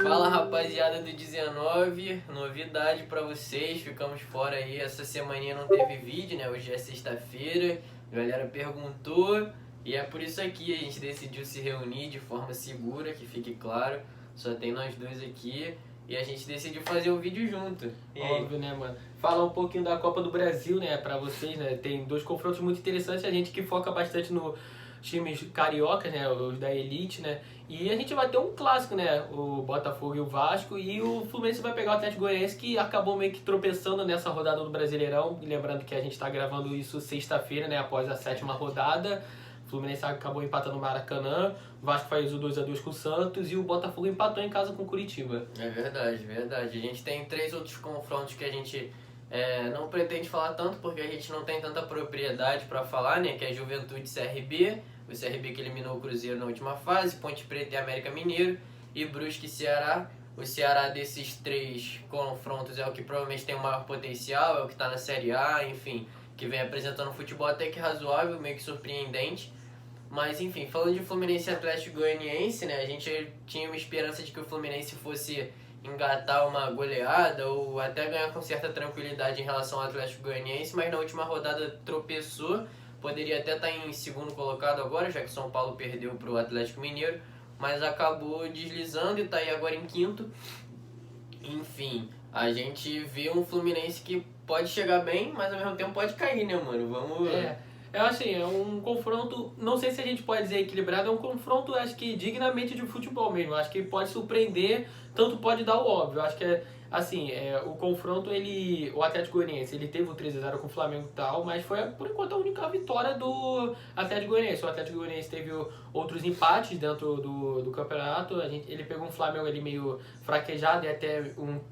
Fala rapaziada do 19, novidade pra vocês, ficamos fora aí, essa semaninha não teve vídeo, né? Hoje é sexta-feira, a galera perguntou e é por isso aqui a gente decidiu se reunir de forma segura, que fique claro, só tem nós dois aqui e a gente decidiu fazer um vídeo junto. E aí? Óbvio, né, mano? Falar um pouquinho da Copa do Brasil, né, pra vocês, né? Tem dois confrontos muito interessantes, a gente que foca bastante no times cariocas, né, os da elite, né? E a gente vai ter um clássico, né, o Botafogo e o Vasco, e o Fluminense vai pegar o Atlético Goianiense, que acabou meio que tropeçando nessa rodada do Brasileirão. E lembrando que a gente tá gravando isso sexta-feira, né, após a sétima rodada. O Fluminense acabou empatando no Maracanã, o Vasco fez o 2x2 com o Santos e o Botafogo empatou em casa com o Curitiba. É verdade, verdade. A gente tem 3 outros confrontos que a gente não pretende falar tanto porque a gente não tem tanta propriedade para falar, né? Que é Juventude e CRB, o CRB que eliminou o Cruzeiro na última fase, Ponte Preta e América Mineiro e Brusque e Ceará. O Ceará desses 3 confrontos é o que provavelmente tem o maior potencial, é o que está na Série A, enfim, que vem apresentando um futebol até que razoável, meio que surpreendente. Mas enfim, falando de Fluminense e Atlético Goianiense, né, a gente tinha uma esperança de que o Fluminense fosse engatar uma goleada ou até ganhar com certa tranquilidade em relação ao Atlético Goianiense, mas na última rodada tropeçou, poderia até estar em segundo colocado agora, já que São Paulo perdeu para o Atlético Mineiro, mas acabou deslizando e está aí agora em quinto. Enfim, a gente vê um Fluminense que pode chegar bem, mas ao mesmo tempo pode cair, né, mano? Vamos... Eu assim, é um confronto, não sei se a gente pode dizer equilibrado, é um confronto, acho que dignamente de futebol mesmo. Acho que pode surpreender, tanto pode dar o óbvio. Acho que assim, o confronto, o Atlético Goianiense, ele teve o 3x0 com o Flamengo e tal, mas foi, por enquanto, a única vitória do Atlético Goianiense. O Atlético Goianiense teve outros empates dentro do campeonato. Ele pegou um Flamengo ali meio fraquejado e até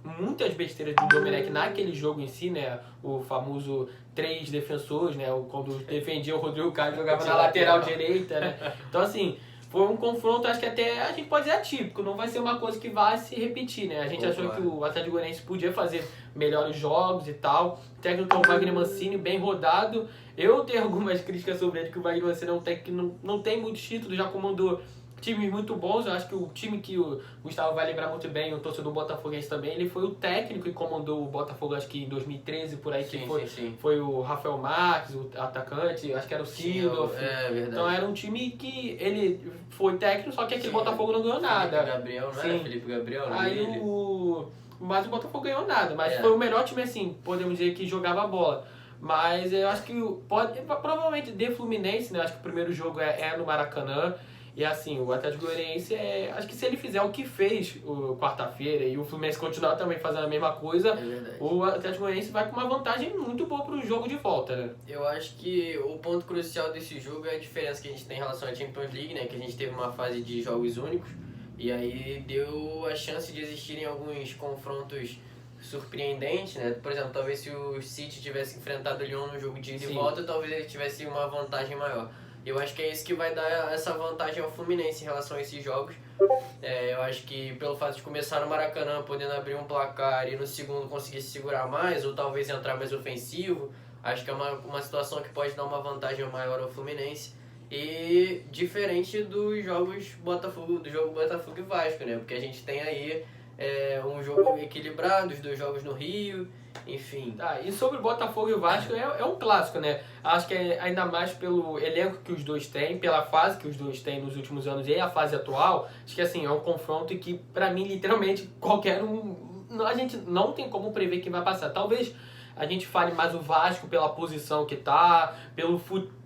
muitas besteiras do Domenech naquele jogo em si, né? O famoso 3 defensores, né? Quando defendia o Rodrigo Caio, jogava na lateral direita, né? Então, assim, foi um confronto, acho que até a gente pode dizer atípico, não vai ser uma coisa que vai se repetir, né? A gente achou que o Atlético Goianiense podia fazer melhores jogos e tal. O técnico é o Wagner Mancini, bem rodado. Eu tenho algumas críticas sobre ele, que o Wagner Mancini é um técnico que não tem muitos títulos, já comandou times muito bons. Eu acho que o time que o Gustavo vai lembrar muito bem, o torcedor botafoguense também, ele foi o técnico que comandou o Botafogo, acho que em 2013, por aí, que foi o Rafael Marques, o atacante, acho que era o Silva. É verdade. Então era um time que ele foi técnico, só que aquele Botafogo não ganhou nada. Felipe Gabriel, não era Felipe Gabriel? Não aí dele. mas o Botafogo ganhou nada, mas foi o melhor time, assim, podemos dizer, que jogava bola. Mas eu acho que provavelmente de Fluminense, né? Acho que o primeiro jogo é no Maracanã. E assim, o Atlético Goianiense, acho que se ele fizer o que fez quarta-feira e o Fluminense continuar também fazendo a mesma coisa, o Atlético Goianiense vai com uma vantagem muito boa pro jogo de volta, né? Eu acho que o ponto crucial desse jogo é a diferença que a gente tem em relação à Champions League, né? Que a gente teve uma fase de jogos únicos e aí deu a chance de existirem alguns confrontos surpreendentes, né? Por exemplo, talvez se o City tivesse enfrentado o Lyon no jogo de ida e volta, talvez ele tivesse uma vantagem maior. Eu acho que é isso que vai dar essa vantagem ao Fluminense em relação a esses jogos. Eu acho que pelo fato de começar no Maracanã, podendo abrir um placar e no segundo conseguir se segurar mais, ou talvez entrar mais ofensivo, acho que é uma situação que pode dar uma vantagem maior ao Fluminense. E diferente dos jogos do jogo Botafogo e Vasco, né? Porque a gente tem aí um jogo equilibrado, os 2 jogos no Rio, enfim. E sobre o Botafogo e o Vasco, é um clássico, né? Acho que ainda mais pelo elenco que os dois têm, pela fase que os dois têm nos últimos anos e a fase atual, acho que assim, é um confronto que, pra mim, literalmente, qualquer um... A gente não tem como prever quem vai passar. Talvez a gente fale mais o Vasco pela posição que tá,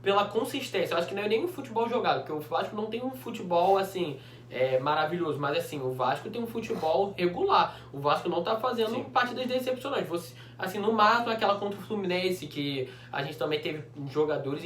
pela consistência. Eu acho que não é nem um futebol jogado, porque o Vasco não tem um futebol, assim... maravilhoso, mas assim, o Vasco tem um futebol regular. O Vasco não tá fazendo partidas decepcionantes. Assim, no máximo aquela contra o Fluminense, que a gente também teve jogadores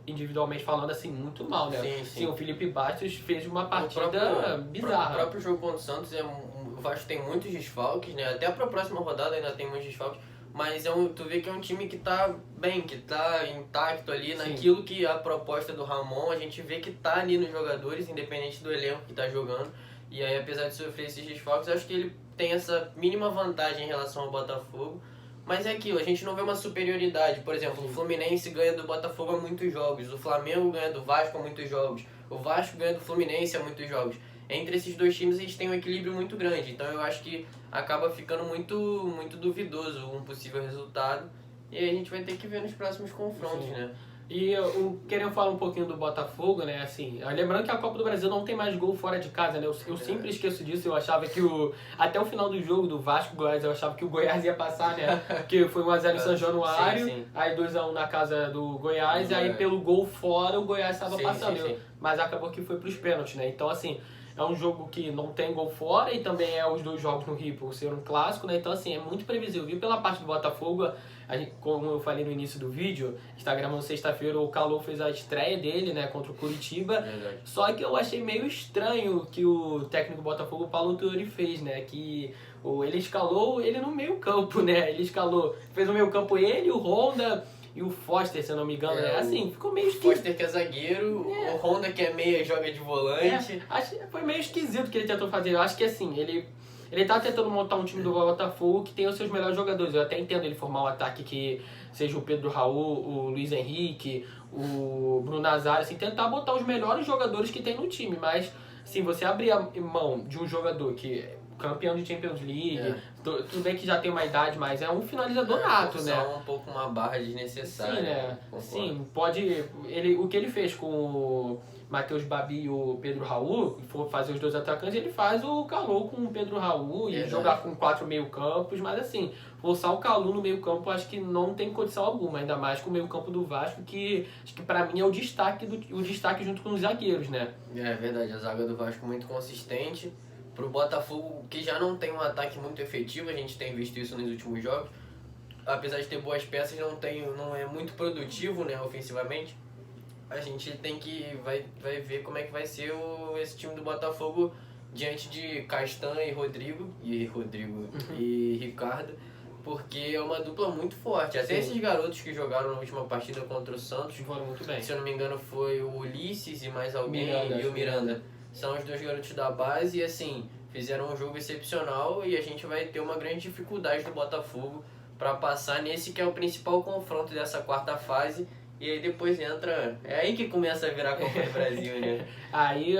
individualmente falando assim, muito mal, né? Sim, o Felipe Bastos fez uma partida bizarra. O próprio jogo contra o Santos, o Vasco tem muitos desfalques, né? Até pra próxima rodada ainda tem muitos desfalques. Mas tu vê que é um time que tá bem, que tá intacto ali naquilo que a proposta do Ramon, a gente vê que tá ali nos jogadores, independente do elenco que tá jogando. E aí, apesar de sofrer esses desfalques, acho que ele tem essa mínima vantagem em relação ao Botafogo. Mas é aquilo, a gente não vê uma superioridade. Por exemplo, o Fluminense ganha do Botafogo há muitos jogos, o Flamengo ganha do Vasco há muitos jogos, o Vasco ganha do Fluminense há muitos jogos. entre esses dois times a gente tem um equilíbrio muito grande. Então eu acho que acaba ficando muito duvidoso um possível resultado. E aí a gente vai ter que ver nos próximos confrontos, Sim. né? E eu queria falar um pouquinho do Botafogo, né? Assim, lembrando que a Copa do Brasil não tem mais gol fora de casa, né? Eu sempre esqueço disso. Eu achava que até o final do jogo do Vasco Goiás, eu achava que o Goiás ia passar, né? Porque foi 1x0 em São Januário, Sim. aí 2x1 na casa do Goiás, e aí pelo gol fora o Goiás estava passando. Sim. Mas acabou que foi pros pênaltis, né? Então, assim, é um jogo que não tem gol fora e também é os dois jogos no Rio por ser um clássico, né? Então, assim, é muito previsível. E pela parte do Botafogo, como eu falei no início do vídeo, está gravando sexta-feira, o Calou fez a estreia dele, né, contra o Curitiba. Verdade. Só que eu achei meio estranho que o técnico Botafogo, Paulo Tuori, fez, né? Que ele escalou ele no meio campo, né? Ele escalou, fez no meio campo ele, o Honda e o Foster, se eu não me engano, né? Assim, ficou meio O esquisito. Foster que é zagueiro, o Honda que é meia joga de volante. Foi meio esquisito o que ele tentou fazer. Eu acho que assim, ele tá tentando montar um time do Botafogo que tem os seus melhores jogadores. Eu até entendo ele formar um ataque que seja o Pedro Raul, o Luiz Henrique, o Bruno Nazário, assim, tentar botar os melhores jogadores que tem no time. Mas, assim, você abrir a mão de um jogador que é campeão de Champions League, tudo bem que já tem uma idade, mas é um finalizador nato, né? Um pouco uma barra desnecessária. Sim, né? Concordo. Sim, pode... o que ele fez com o Matheus Babi e o Pedro Raul, for fazer os dois atacantes, ele faz o Calou com o Pedro Raul e jogar com 4 meio-campos, mas assim, forçar o Calou no meio-campo acho que não tem condição alguma, ainda mais com o meio-campo do Vasco, que acho que pra mim é o destaque junto com os zagueiros, né? É verdade, a zaga do Vasco muito consistente. Pro Botafogo, que já não tem um ataque muito efetivo, a gente tem visto isso nos últimos jogos. Apesar de ter boas peças, não é muito produtivo, né, ofensivamente. A gente vai ver como é que vai ser esse time do Botafogo diante de Castan e Rodrigo e Ricardo, porque é uma dupla muito forte. Até esses garotos que jogaram na última partida contra o Santos, foram muito bem. Se eu não me engano foi o Ulisses e mais alguém, e o Miranda. São os dois garotos da base e assim, fizeram um jogo excepcional e a gente vai ter uma grande dificuldade do Botafogo para passar nesse que é o principal confronto dessa quarta fase. E aí depois entra... É aí que começa a virar a Copa do Brasil, né? Aí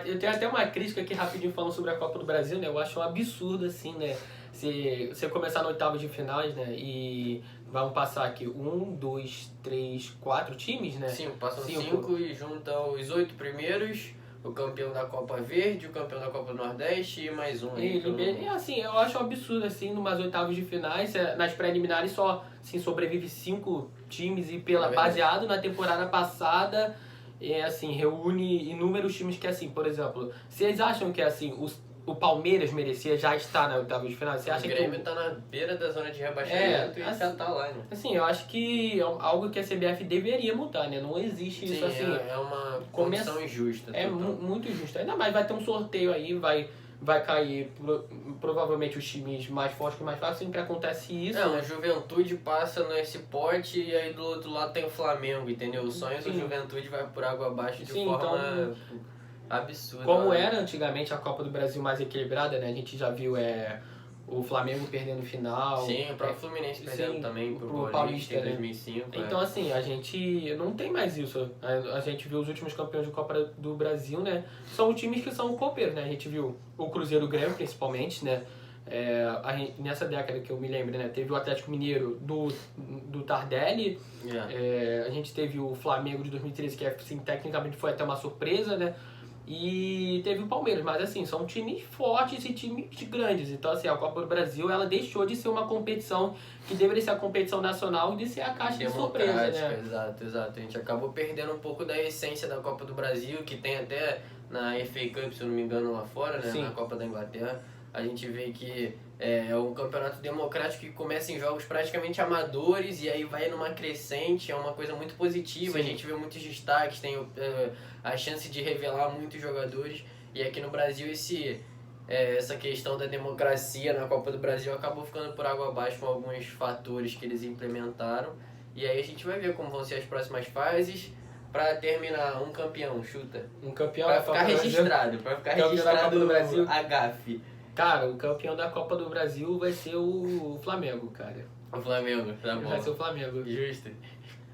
eu tenho até uma crítica aqui rapidinho falando sobre a Copa do Brasil, né? Eu acho um absurdo, assim, né? Se você começar no oitavo de finais, né? E vamos passar aqui 1, 2, 3, 4 times, né? Sim, passam 5 e juntam os 8 primeiros, o campeão da Copa Verde, o campeão da Copa do Nordeste e mais um aí. E assim, eu acho um absurdo, assim, numas oitavas de finais, nas preliminares só assim, sobrevive 5 times e baseado na temporada passada, assim, reúne inúmeros times que, assim, por exemplo, vocês acham que, assim, o Palmeiras merecia já estar na oitava de final? Você acha o Grêmio tá na beira da zona de rebaixamento e assim, já tá lá, né? Assim, eu acho que é algo que a CBF deveria mudar, né? Não existe isso, assim... é uma condição injusta. É muito injusto. Ainda mais vai ter um sorteio aí, vai cair provavelmente os times mais fortes que mais fácil, sempre acontece isso. A Juventude passa nesse pote e aí do outro lado tem o Flamengo, entendeu? O sonho da Juventude vai por água abaixo de forma... Então, absurdo. Como era antigamente a Copa do Brasil mais equilibrada, né? A gente já viu o Flamengo perdendo o final. Sim, o próprio Fluminense perdendo também pro Paulista em 2005. Então, assim, a gente não tem mais isso. A gente viu os últimos campeões de Copa do Brasil, né? São os times que são copeiros, né? A gente viu o Cruzeiro Grêmio, principalmente, né? Nessa década que eu me lembro, né? Teve o Atlético Mineiro do Tardelli. A gente teve o Flamengo de 2013, que assim, tecnicamente foi até uma surpresa, né? E teve o Palmeiras, mas assim, são times fortes e times grandes. Então, assim, a Copa do Brasil, ela deixou de ser uma competição que deveria ser a competição nacional e de ser a caixa de surpresa, né? Exato. A gente acabou perdendo um pouco da essência da Copa do Brasil, que tem até na FA Cup, se eu não me engano, lá fora, né? Sim. Na Copa da Inglaterra. A gente vê que é um campeonato democrático que começa em jogos praticamente amadores e aí vai numa crescente, é uma coisa muito positiva. Sim. A gente vê muitos destaques, tem a chance de revelar muitos jogadores. E aqui no Brasil essa questão da democracia na Copa do Brasil acabou ficando por água abaixo com alguns fatores que eles implementaram. E aí a gente vai ver como vão ser as próximas fases. Pra terminar, um campeão, chuta. Um campeão pra da ficar Copa registrado, pra ficar registrado do Brasil. A GAF. Cara, o campeão da Copa do Brasil vai ser o Flamengo, cara. O Flamengo, tá bom. Vai ser o Flamengo. Justo.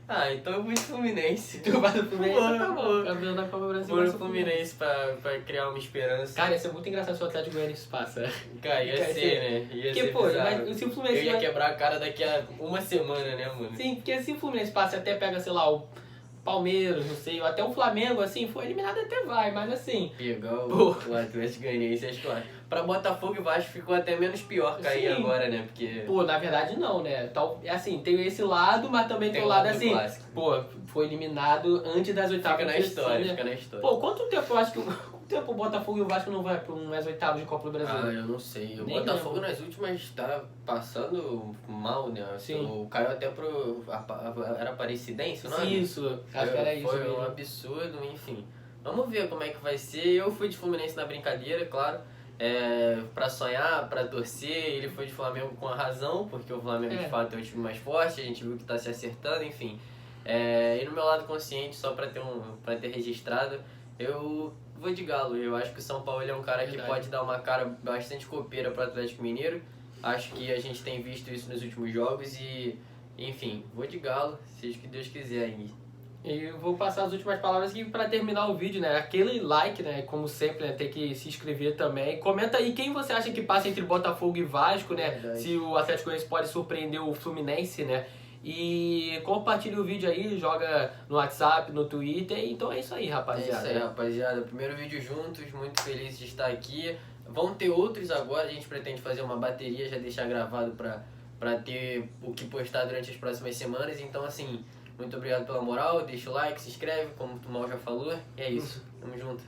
Ah, então eu vou de Fluminense. Tu vai do Fluminense? Vou, Tá bom, vou. campeão da Copa Brasil. Vou vai no ser o Fluminense pra criar uma esperança. Cara, ia ser muito engraçado se o Atlético Goianiense passa. Cara, ia Cara, ser, né? Ia Porque, ser pô, bizarro. mas se o Eu Fluminense... ia quebrar a cara daqui a uma semana, né, mano? Sim, porque se o Fluminense passa e até pega, sei lá, o Palmeiras, não sei, ou até o Flamengo, assim, for eliminado até vai, mas assim... Pegar Pô. o Atlético Goianiense, acho que pra Botafogo e Vasco ficou até menos pior cair Sim. agora, né? Porque Pô, na verdade não, né? É assim, tem esse lado, mas também tem o o lado do assim... clássico. Pô, foi eliminado antes das oitavas Fica na de história, descer, né? fica na história. Pô, quanto tempo eu acho que... Quanto tempo o Botafogo e o Vasco não vai para umas oitavas de Copa do Brasil? Ah, eu não sei. O Nem Botafogo lembro. nas últimas tá passando mal, né? Sim. O caiu até pro... Era Aparecidense o nome? Isso, acho que era isso Foi mesmo. um absurdo, enfim. Vamos ver como é que vai ser. Eu fui de Fluminense na brincadeira, claro. Pra sonhar, pra torcer. Ele foi de Flamengo com a razão, porque o Flamengo de fato é o time mais forte. A gente viu que tá se acertando, enfim. E no meu lado consciente, só pra ter registrado, eu vou de Galo. Eu acho que o São Paulo ele é um cara Verdade. que pode dar uma cara bastante copeira pro Atlético Mineiro. Acho que a gente tem visto isso nos últimos jogos e, enfim, vou de Galo, seja o que Deus quiser aí. E eu vou passar as últimas palavras aqui para terminar o vídeo, né? Aquele like, né? Como sempre, né? Tem que se inscrever também. Comenta aí quem você acha que passa entre Botafogo e Vasco, né? Verdade. Se o Atlético Goianiense pode surpreender o Fluminense, né? E compartilha o vídeo aí, joga no WhatsApp, no Twitter. Então é isso aí, É rapaziada. isso aí, rapaziada. Primeiro vídeo juntos, muito feliz de estar aqui. Vão ter outros agora, a gente pretende fazer uma bateria, já deixar gravado pra ter o que postar durante as próximas semanas. Então, assim, muito obrigado pela moral, deixa o like, se inscreve, como o Mal já falou. E é isso, tamo junto.